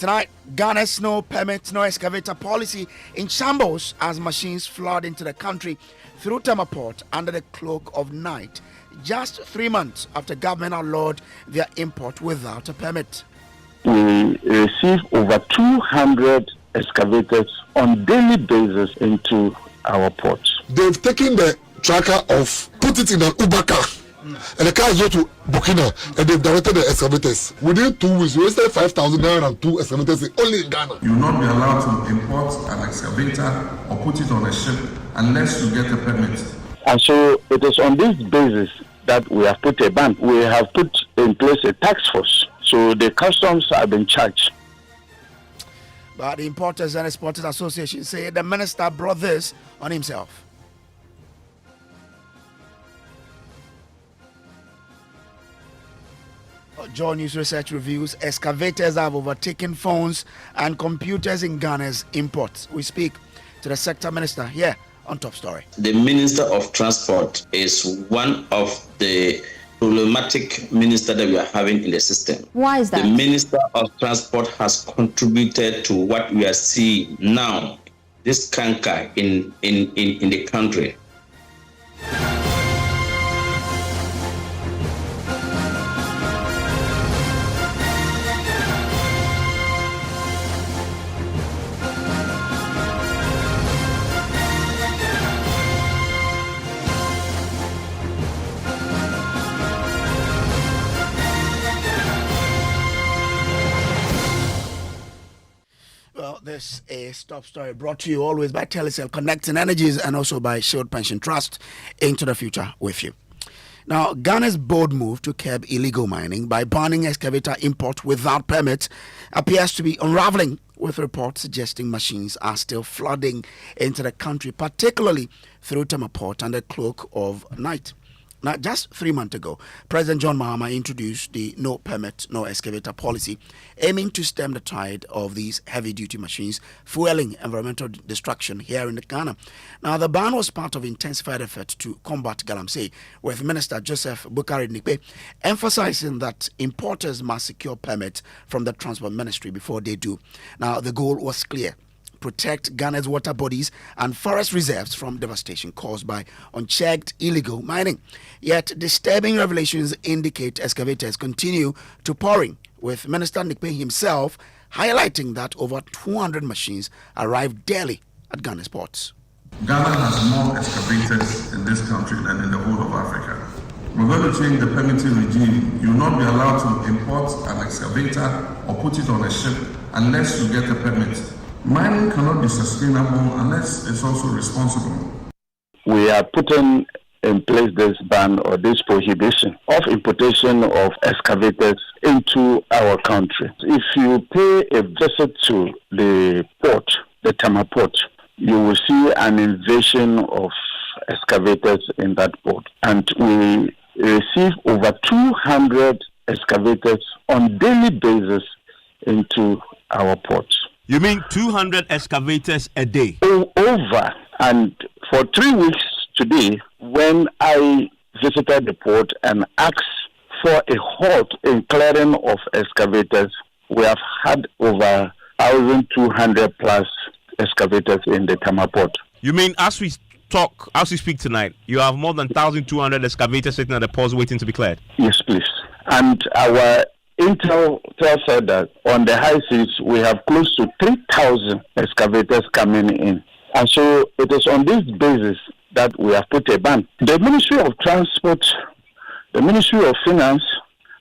Tonight, Ghana's no permit, no excavator policy in shambles as machines flood into the country through Tema port under the cloak of night, just 3 months after government outlawed their import without a permit. We receive over 200 excavators on daily basis into our ports. They've taken the tracker off, put it in an Uber car, and the car is go to Burkina, and they've directed the excavators. Within 2 weeks, we wasted 5,000 naira and 2 excavators only in Ghana. You will not be allowed to import an excavator or put it on a ship unless you get a permit. And so it is on this basis that we have put a ban. We have put in place a task force. So the customs have been charged. But the Importers and Exporters Association say the minister brought this on himself. JoyNews research reveals excavators have overtaken phones and computers in Ghana's imports. We speak to the sector minister here on Top Story. The Minister of Transport is one of the problematic minister that we are having in the system. Why is that? The Minister of Transport has contributed to what we are seeing now, this canker in the country. This is Top Story, brought to you always by Telecel, connecting energies, and also by Shield Pension Trust, into the future with you. Now, Ghana's bold move to curb illegal mining by banning excavator import without permits appears to be unraveling, with reports suggesting machines are still flooding into the country, particularly through Tema Port under cloak of night. Now, just 3 months ago, President John Mahama introduced the no permit, no excavator policy, aiming to stem the tide of these heavy-duty machines fueling environmental destruction here in Ghana. Now, the ban was part of intensified effort to combat galamsey, with Minister Joseph Bukari Nikpe emphasizing that importers must secure permits from the Transport Ministry before they do. Now, the goal was clear: protect Ghana's water bodies and forest reserves from devastation caused by unchecked illegal mining. Yet disturbing revelations indicate excavators continue to pouring, with Minister Nikpe himself highlighting that over 200 machines arrive daily at Ghana's ports. Ghana has more excavators in this country than in the whole of Africa. We're going to change the permitting regime. You will not be allowed to import an excavator or put it on a ship unless you get a permit. Mining cannot be sustainable unless it's also responsible. We are putting in place this ban or this prohibition of importation of excavators into our country. If you pay a visit to the port, the Tema port, you will see an invasion of excavators in that port. And we receive over 200 excavators on daily basis into our ports. You mean 200 excavators a day? Over. And for 3 weeks today, when I visited the port and asked for a halt in clearing of excavators, we have had over 1,200 plus excavators in the Tema port. You mean as we speak tonight, you have more than 1,200 excavators sitting at the ports waiting to be cleared? Yes, please. And our Intel said that on the high seas, we have close to 3,000 excavators coming in. And so it is on this basis that we have put a ban. The Ministry of Transport, the Ministry of Finance,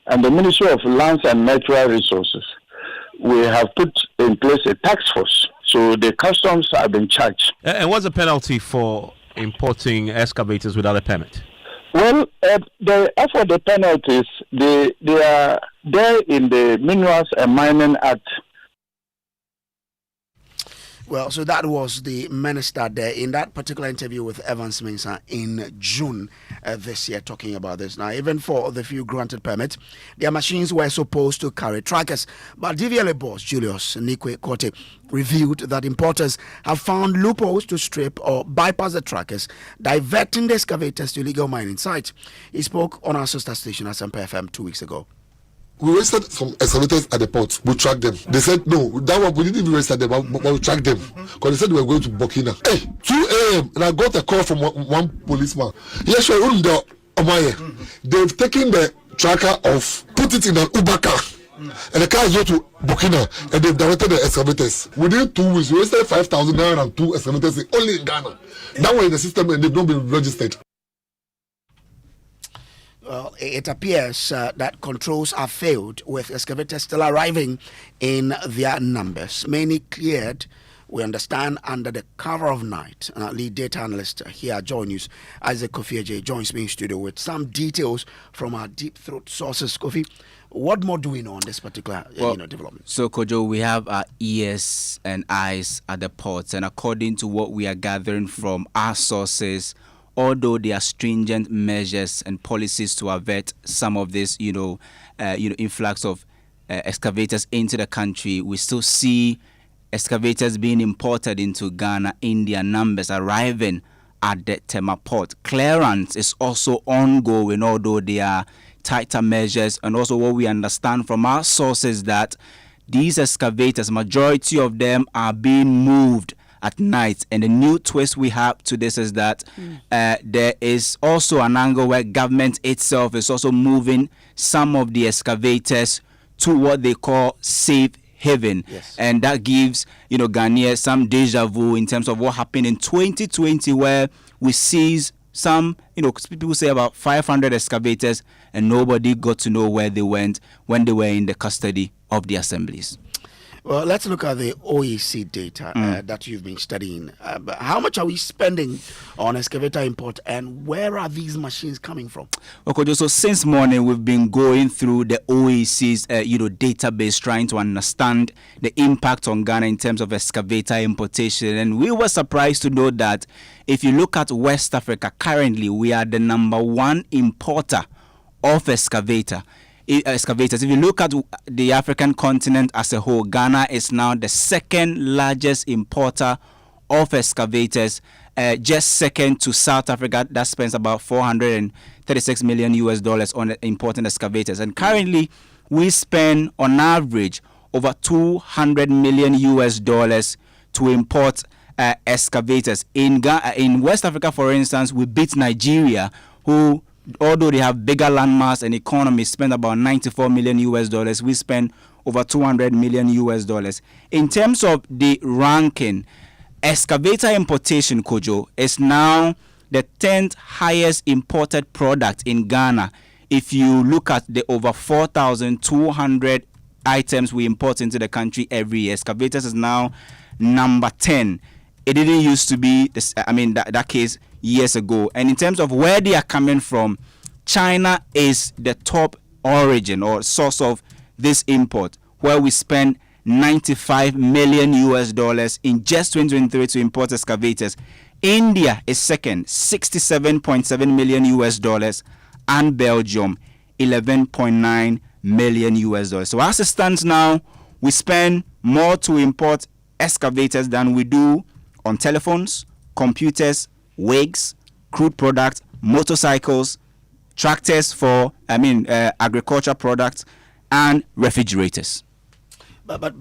and the Ministry of Lands and Natural Resources, we have put in place a task force. So the customs have been charged. And what's the penalty for importing excavators without a permit? Well, the penalties, they are there in the Minerals and Mining Act. Well, so that was the minister there in that particular interview with Evans Mensah in June this year, talking about this. Now, even for the few granted permits, their machines were supposed to carry trackers. But DVLA boss Julius Nikwe Kote revealed that importers have found loopholes to strip or bypass the trackers, diverting the excavators to illegal mining sites. He spoke on our sister station at Sampa FM 2 weeks ago. we registered some excavators at the port. We tracked them. They said no, that one we didn't even register them, but we tracked them because they said they were going to Burkina. Hey, 2 a.m. and I got a call from one policeman. Yes, sir, they've taken the tracker off, put it in an Uber car. And the car is going to Burkina, and they've directed the excavators. Within 2 weeks, we wasted 5,000 naira and 2 excavators only in Ghana. That one in the system, and they've not been registered. Well, it appears that controls have failed, with excavators still arriving in their numbers. Many cleared, we understand, under the cover of night. Lead data analyst here at JoyNews, Isaac Kofi joins me in studio with some details from our deep throat sources. Kofi, what more do we know on this particular development? So, Kojo, we have our ears and eyes at the ports, and according to what we are gathering from our sources, although there are stringent measures and policies to avert some of this, influx of excavators into the country, we still see excavators being imported into Ghana in their numbers arriving at the Tema port. Clearance is also ongoing, although there are tighter measures, and also what we understand from our sources that these excavators, majority of them are being moved at night. And the new twist we have to this is that there is also an angle where government itself is also moving some of the excavators to what they call safe haven. Yes. And that gives Ghanaians some deja vu in terms of what happened in 2020, where we seized some, people say about 500 excavators, and nobody got to know where they went when they were in the custody of the assemblies. Well, let's look at the OEC data that you've been studying. How much are we spending on excavator import, and where are these machines coming from? Okay, so since morning we've been going through the OEC's database, trying to understand the impact on Ghana in terms of excavator importation, and we were surprised to know that if you look at West Africa, currently we are the #1 importer of excavators. If you look at the African continent as a whole, Ghana is now the second largest importer of excavators, just second to South Africa, that spends about $436 million on importing excavators. And currently, we spend on average over $200 million to import excavators. In West Africa, for instance, we beat Nigeria, who, although they have bigger landmass and economy, spend about $94 million. We spend over $200 million. In terms of the ranking, excavator importation, Kojo, is now the 10th highest imported product in Ghana. If you look at the over 4,200 items we import into the country every year, excavators is now number 10. It didn't used to be that case years ago. And in terms of where they are coming from, China is the top origin or source of this import, where we spend $95 million in just 2023 to import excavators. India is second, $67.7 million, and Belgium, $11.9 million. So as it stands now, we spend more to import excavators than we do on telephones, computers, wigs, crude products, motorcycles, tractors for agriculture products, and refrigerators. But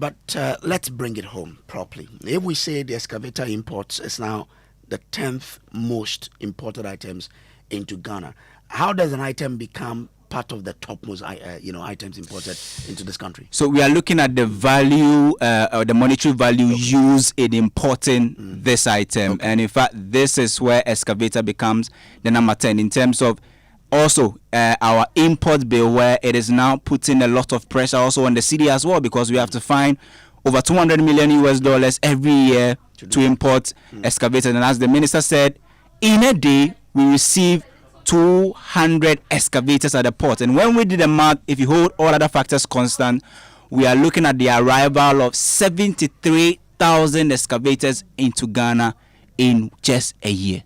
let's bring it home properly. If we say the excavator imports is now the 10th most imported items into Ghana, how does an item become part of the topmost items imported into this country? So we are looking at the value or the monetary value used in importing this item. And in fact, this is where excavator becomes the number 10 in terms of also our import bill, where it is now putting a lot of pressure also on the city as well, because we have to find over $200 million every year to import excavators. And as the minister said, in a day we receive 200 excavators at the port. And when we did the math, if you hold all other factors constant, we are looking at the arrival of 73,000 excavators into Ghana in just a year.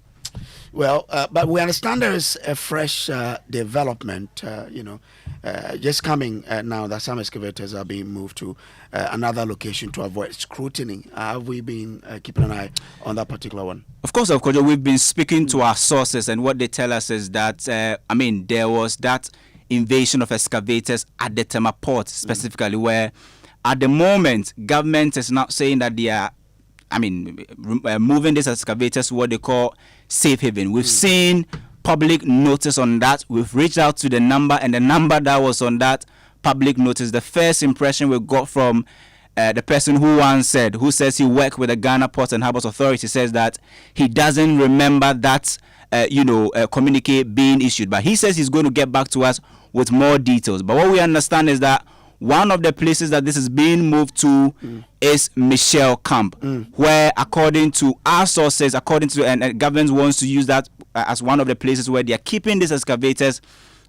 Well, but we understand there is a fresh development, just coming now that some excavators are being moved to another location to avoid scrutiny. Have we been keeping an eye on that particular one? Of course, we've been speaking to our sources, and what they tell us is that, there was that invasion of excavators at the Tema port specifically, where at the moment government is not saying that they are, moving these excavators to what they call safe haven. We've seen public notice on that. We've reached out to the number, and the number that was on that public notice, the first impression we got from the person who says he worked with the Ghana Ports and Harbours Authority, says that he doesn't remember that communique being issued, but he says he's going to get back to us with more details. But what we understand is that one of the places that this is being moved to is Michelle Camp, where according to our sources, and government wants to use that as one of the places where they are keeping these excavators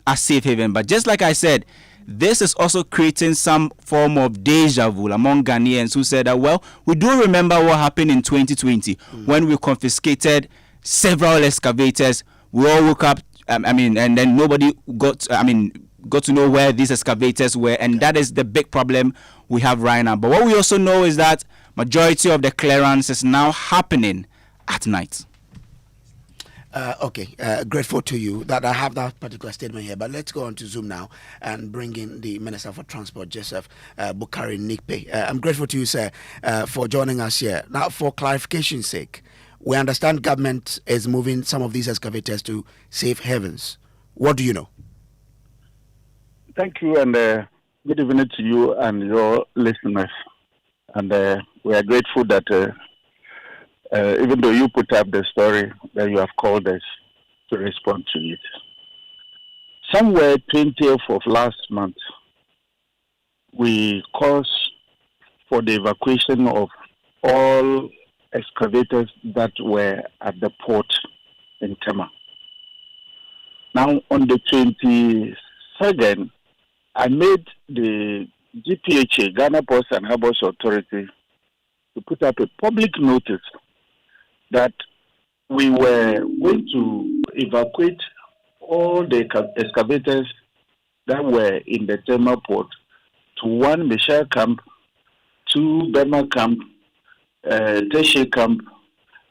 as safe haven. But just like I said, this is also creating some form of deja vu among Ghanaians who said that, well, we do remember what happened in 2020 when we confiscated several excavators. We all woke up, and then nobody got to know where these excavators were, and that is the big problem we have right now. But what we also know is that majority of the clearance is now happening at night. Grateful to you that I have that particular statement here, but let's go on to Zoom now and bring in the Minister for Transport, Joseph Bukari Nikpe. I'm grateful to you, sir, for joining us here. Now, for clarification's sake, we understand government is moving some of these excavators to safe havens. What do you know? Thank you, and good evening to you and your listeners. And we are grateful that even though you put up the story, that you have called us to respond to it. Somewhere 20th of last month, we called for the evacuation of all excavators that were at the port in Tema. Now, on the 22nd, I made the GPHA, Ghana Ports and Harbours Authority, to put up a public notice that we were going to evacuate all the excavators that were in the Tema port to 1 Michelle Camp, 2 Bema Camp, Teshe Camp,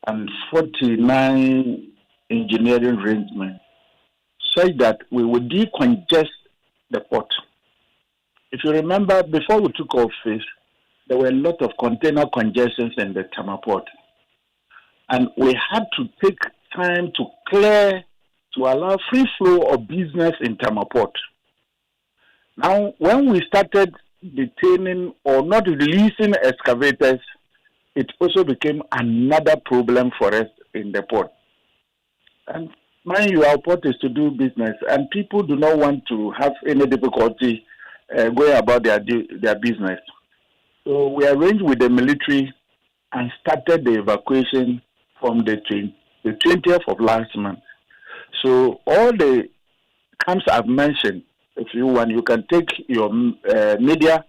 and 49 engineering arrangements, so that we would decongest the port. If you remember, before we took office, there were a lot of container congestions in the Tema port. And we had to take time to clear, to allow free flow of business in Tema port. Now, when we started detaining or not releasing excavators, it also became another problem for us in the port. And mind you, our port is to do business, and people do not want to have any difficulty going about their business. So we arranged with the military and started the evacuation from the 20th of last month. So all the camps I've mentioned, if you want, you can take your media,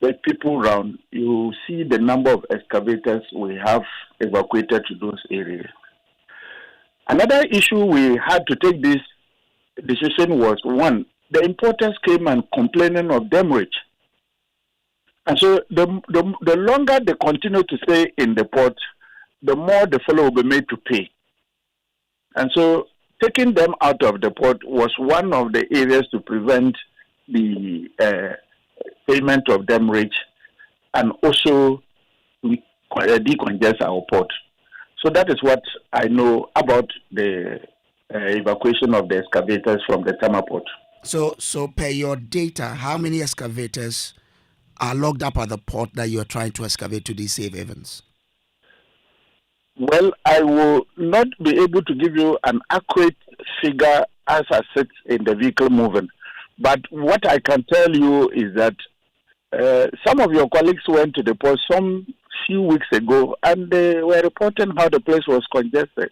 the people around, you see the number of excavators we have evacuated to those areas. Another issue we had to take this decision was, one, the importers came and complaining of demurrage. And so the longer they continue to stay in the port, the more the fellow will be made to pay. And so taking them out of the port was one of the areas to prevent the payment of demurrage and also decongest our port. So that is what I know about the evacuation of the excavators from the Tema port. So per your data, how many excavators are locked up at the port that you are trying to excavate to these safe havens? Well, I will not be able to give you an accurate figure as I sit in the vehicle moving. But what I can tell you is that some of your colleagues went to the port some few weeks ago and they were reporting how the place was congested.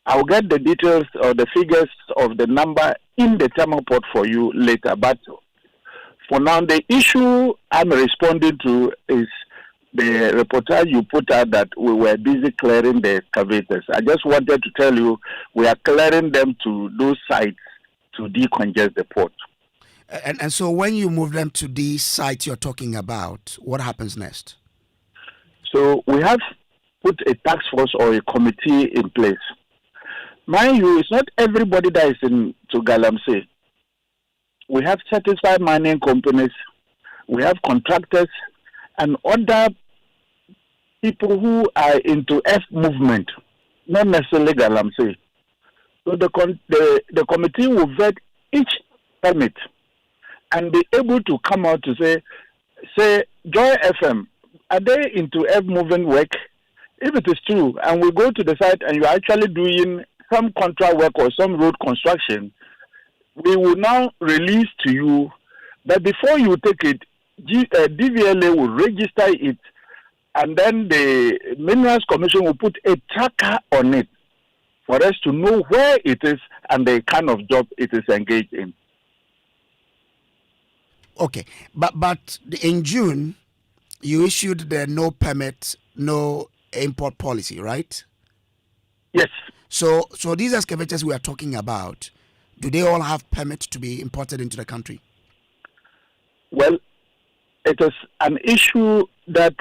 I'll get the details or the figures of the number in the Tema port for you later. But for now, the issue I'm responding to is the reportage you put out that we were busy clearing the excavators. I just wanted to tell you we are clearing them to those sites to decongest the port. And so when you move them to these sites you're talking about, what happens next? So we have put a task force or a committee in place. mind you, it's not everybody that is into Galamsey. We have certified mining companies, we have contractors, and other people who are into earth movement, not necessarily Galamsey. So the committee will vet each permit and be able to come out to say, Joy FM, are they into earth moving work? If it is true, and we go to the site and you're actually doing some contract work or some road construction, we will now release to you that before you take it, DVLA will register it, and then the Minerals Commission will put a tracker on it for us to know where it is and the kind of job it is engaged in. Okay, but in June, you issued the no permit, no import policy, right? Yes. So these excavators we are talking about, do they all have permit to be imported into the country? Well, it is an issue that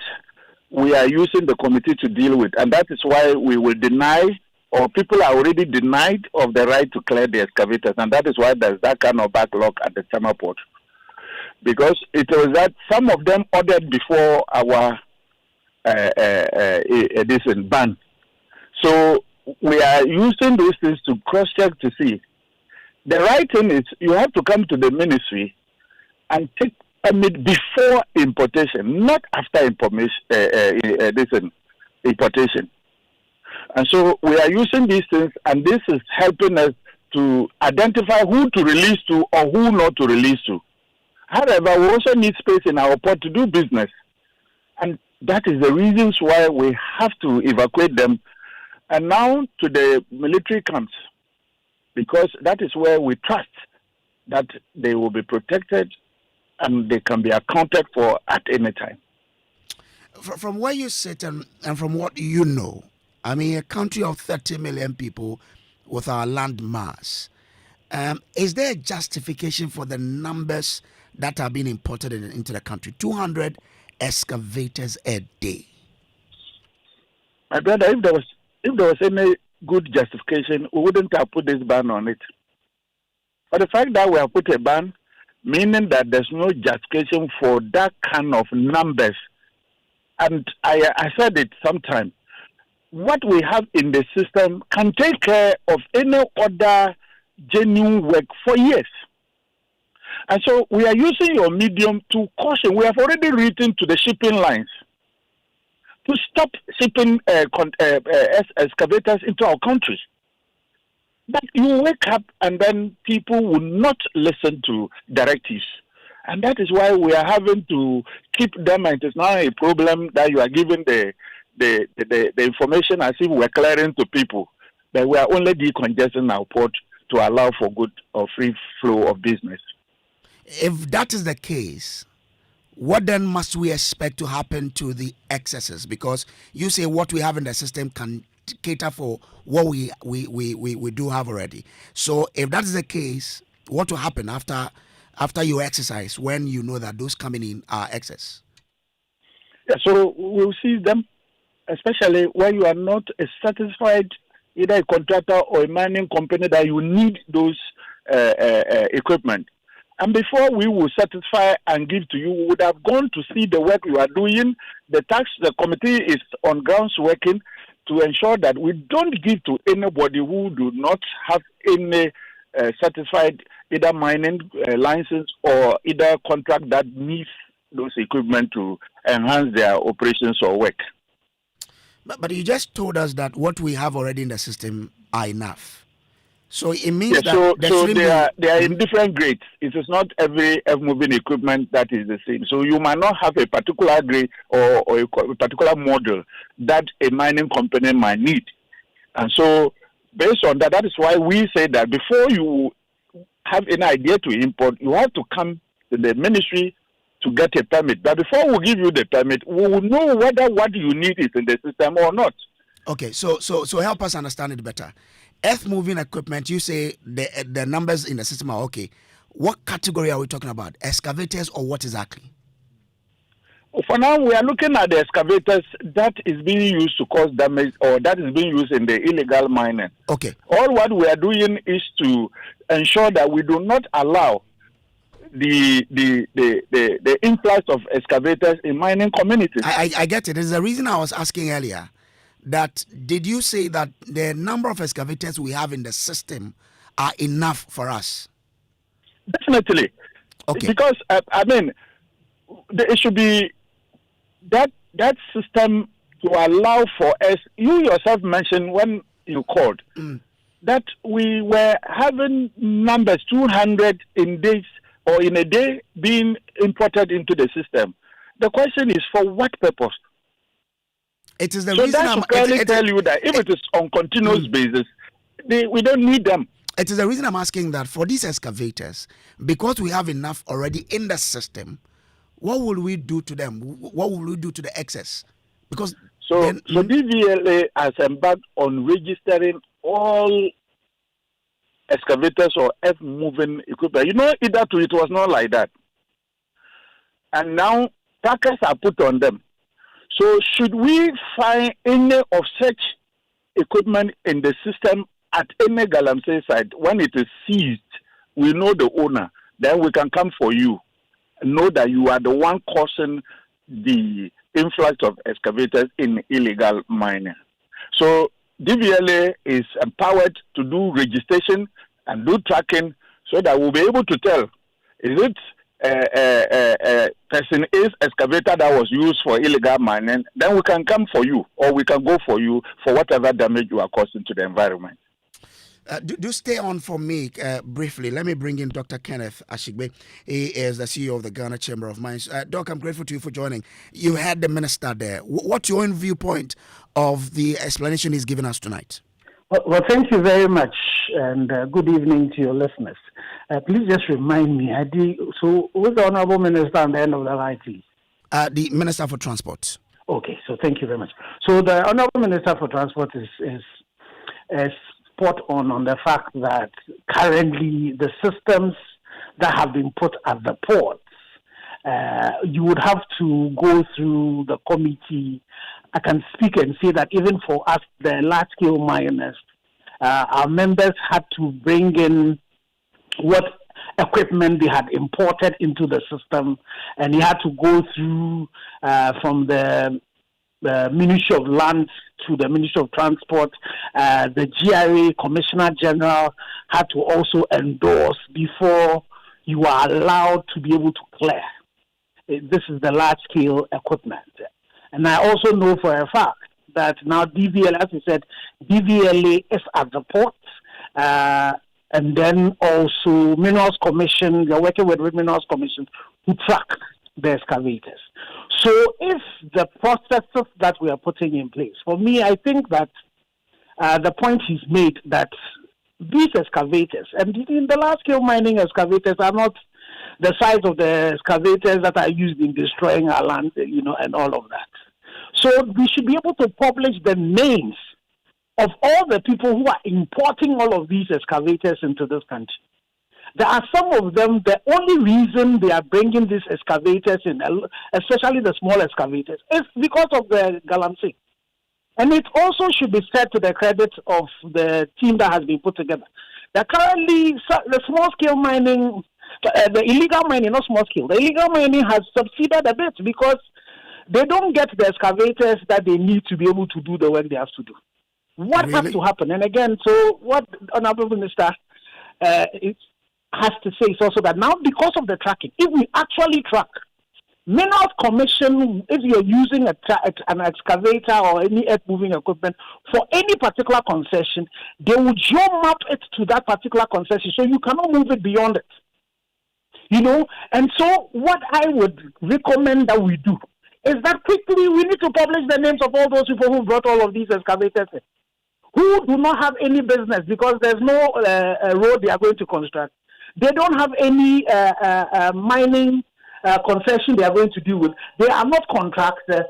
we are using the committee to deal with, and that is why we will deny, or people are already denied of the right to clear the excavators, and that is why there's that kind of backlog at the Tema port. Because it was that some of them ordered before our ban. So we are using those things to cross-check to see. The right thing is you have to come to the ministry and take permit before importation, not after importation. And so we are using these things, and this is helping us to identify who to release to or who not to release to. However, we also need space in our port to do business. And that is the reasons why we have to evacuate them. And now to the military camps, because that is where we trust that they will be protected and they can be accounted for at any time. From where you sit and from what you know, I mean, a country of 30 million people with our land mass, is there a justification for the numbers that are being imported into the country? 200 excavators a day. My brother, if there was any good justification, we wouldn't have put this ban on it. But the fact that we have put a ban, meaning that there's no justification for that kind of numbers. And I said it sometime. What we have in the system can take care of any other genuine work for years. And so we are using your medium to caution. We have already written to the shipping lines to stop shipping excavators into our country. But you wake up and then people will not listen to directives. And that is why we are having to keep them. And it is now a problem that you are giving the information as if we're clearing to people that we are only decongesting our port to allow for good or free flow of business. If that is the case, what then must we expect to happen to the excesses? Because you say what we have in the system can cater for what we do have already. So if that is the case, what will happen after you exercise when you know that those coming in are excess? Yeah, so we'll see them, especially when you are not a satisfied either a contractor or a mining company that you need those equipment. And before we will satisfy and give to you, we would have gone to see the work you are doing. The committee is on grounds working to ensure that we don't give to anybody who do not have any certified either mining license or either contract that needs those equipment to enhance their operations or work. But you just told us that what we have already in the system are enough. So it means that they are in different grades. It is not every moving equipment that is the same. So you might not have a particular grade or a particular model that a mining company might need. And so based on that, that is why we say that before you have any idea to import, you have to come to the ministry to get a permit. But before we give you the permit, we will know whether what you need is in the system or not. Okay, so help us understand it better. Earth moving equipment, you say the numbers in the system are okay. What category are we talking about? Excavators or what exactly? For now, we are looking at the excavators that is being used to cause damage or that is being used in the illegal mining. Okay. All what we are doing is to ensure that we do not allow the influx of excavators in mining communities. I get it. It's the reason I was asking earlier that did you say that the number of excavators we have in the system are enough for us? Definitely. Okay. Because, it should be that system to allow for us. You yourself mentioned when you called that we were having numbers 200 in days or in a day being imported into the system. The question is for what purpose? It is the so reason that should clearly tell you that if it is on continuous basis, we don't need them. It is the reason I'm asking that for these excavators, because we have enough already in the system, what will we do to them? What will we do to the excess? Because so DVLA has embarked on registering all excavators or earth-moving equipment. Hitherto it was not like that. And now trackers are put on them. So should we find any of such equipment in the system at any Galamsey site, when it is seized, we know the owner, then we can come for you. Know that you are the one causing the influx of excavators in illegal mining. So DVLA is empowered to do registration and do tracking so that we'll be able to tell, is it person is excavator that was used for illegal mining, then we can come for you or we can go for you for whatever damage you are causing to the environment. Do stay on for me briefly. Let me bring in Dr. Kenneth Ashigbe. He is the CEO of the Ghana Chamber of Mines. Doc, I'm grateful to you for joining. You had the minister there. What's your own viewpoint of the explanation he's given us tonight? Well, thank you very much, and good evening to your listeners. Please just remind me, so who's the Honorable Minister on the end of the line, please? The Minister for Transport. Okay, so thank you very much. So the Honorable Minister for Transport is spot on the fact that currently the systems that have been put at the ports, you would have to go through the committee. I can speak and say that even for us, the large-scale miners, our members had to bring in what equipment they had imported into the system, and you had to go through from the Ministry of Lands to the Ministry of Transport. The GRA Commissioner General had to also endorse before you are allowed to be able to clear. This is the large-scale equipment. And I also know for a fact that now DVLA, as you said, DVLA is at the port. And then also Minerals Commission, you're working with Minerals Commission to track the excavators. So if the processes that we are putting in place, for me, I think that the point is made that these excavators, and in the large-scale mining excavators are not the size of the excavators that are used in destroying our land, and all of that. So we should be able to publish the names of all the people who are importing all of these excavators into this country. There are some of them, the only reason they are bringing these excavators in, especially the small excavators, is because of the Galamsey. And it also should be said to the credit of the team that has been put together. That currently, the small-scale mining, the illegal mining, not small-scale, the illegal mining has succeeded a bit because they don't get the excavators that they need to be able to do the work they have to do. What has to happen? And again, so what Honorable Minister has to say is also that now because of the tracking, if we actually track, Minerals Commission, if you're using an excavator or any earth-moving equipment for any particular concession, they will geo-map it to that particular concession, so you cannot move it beyond it. And so what I would recommend that we do is that quickly we need to publish the names of all those people who brought all of these excavators in, who do not have any business because there's no road they are going to construct. They don't have any mining concession they are going to deal with. They are not contractors.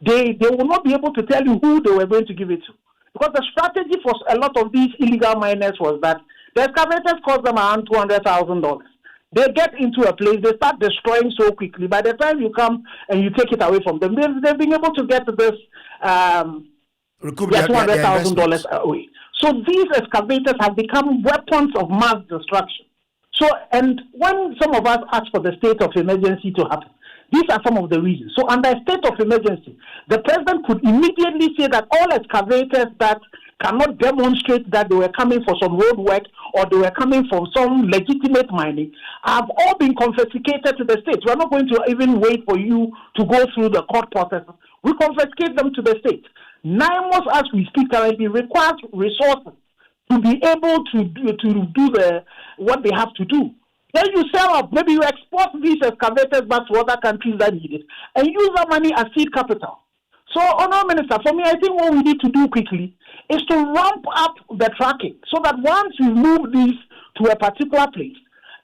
They will not be able to tell you who they were going to give it to. Because the strategy for a lot of these illegal miners was that the excavators cost them around $200,000. They get into a place, they start destroying so quickly. By the time you come and you take it away from them, they've been able to get this $200,000 away. So these excavators have become weapons of mass destruction. So, and when some of us ask for the state of emergency to happen, these are some of the reasons. So under a state of emergency, the president could immediately say that all excavators that cannot demonstrate that they were coming for some road work or they were coming from some legitimate mining have all been confiscated to the state. We're not going to even wait for you to go through the court process. We confiscate them to the state. NIMOS, as we speak currently, requires resources to be able to do what they have to do. Then you sell up, maybe you export these excavators back to other countries that need it, and use that money as seed capital. So, Honourable Minister, for me, I think what we need to do quickly is to ramp up the tracking so that once we move these to a particular place,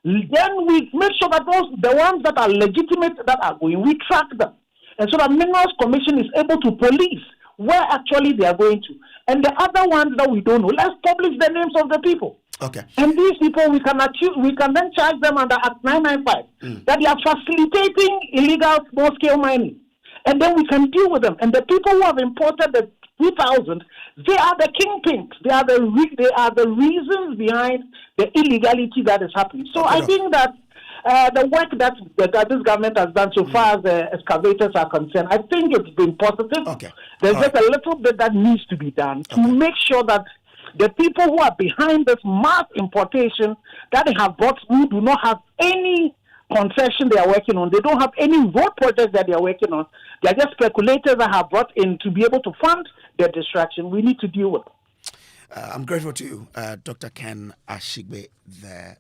then we make sure that the ones that are legitimate that are going, we track them. And so the Minerals Commission is able to police where actually they are going to. And the other ones that we don't know, let's publish the names of the people. Okay. And these people, we can then charge them under Act 995 that they are facilitating illegal small-scale mining. And then we can deal with them. And the people who have imported the 2,000, they are the kingpins. They are the reasons behind the illegality that is happening. So I think that the work that this government has done so far as the excavators are concerned, I think it's been positive. Okay. There's just a little bit that needs to be done to make sure that the people who are behind this mass importation that they have brought, who do not have any concession they are working on, they don't have any road projects that they are working on, they are just speculators that have brought in to be able to fund their distraction. We need to deal with it. I'm grateful to you, Dr. Ken Ashigbe there.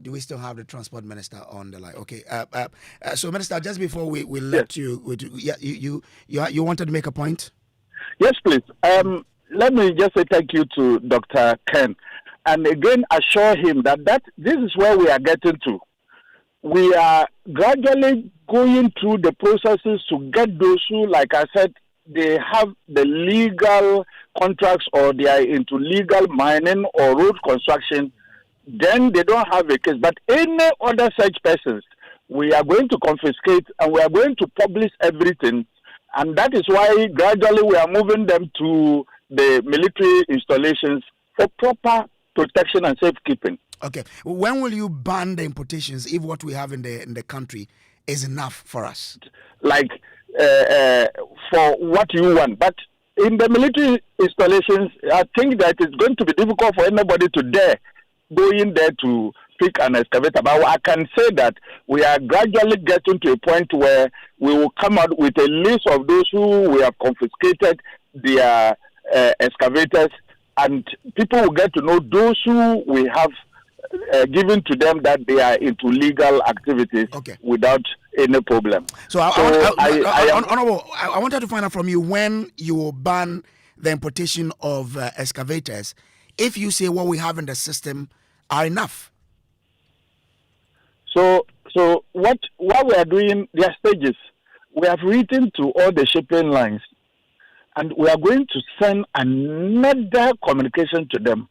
Do we still have the transport minister on the line? Okay. So, Minister, just before we let you wanted to make a point? Yes, please. Let me just say thank you to Dr. Ken, and again assure him that this is where we are getting to. We are gradually going through the processes to get those who, like I said, they have the legal contracts or they are into legal mining or road construction. Then they don't have a case. But any other such persons, we are going to confiscate and we are going to publish everything. And that is why gradually we are moving them to the military installations for proper protection and safekeeping. Okay. When will you ban the importations if what we have in the country is enough for us? Like for what you want. But in the military installations, I think that it's going to be difficult for anybody to dare go in there to pick an excavator. But I can say that we are gradually getting to a point where we will come out with a list of those who we have confiscated their excavators, and people will get to know those who we have given to them that they are into legal activities without any problem. So I wanted to find out from you when you will ban the importation of excavators if you say what we have in the system are enough. So what we are doing, there are stages. We have written to all the shipping lines, and we are going to send another communication to them,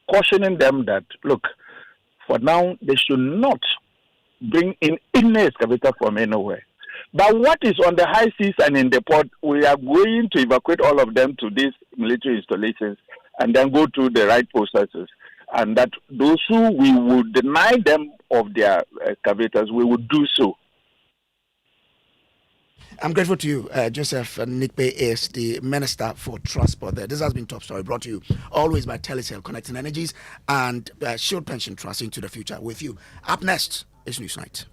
cautioning them that, look, for now, they should not bring in any excavator from anywhere. But what is on the high seas and in the port, we are going to evacuate all of them to these military installations and then go through the right processes. And that those who we will deny them of their excavators, we will do so. I'm grateful to you. Joseph Nikpe is the Minister for Transport there. This has been Top Story, brought to you always by Telecel, Connecting Energies, and Shield Pension Trust into the future with you. Up next is Newsnight.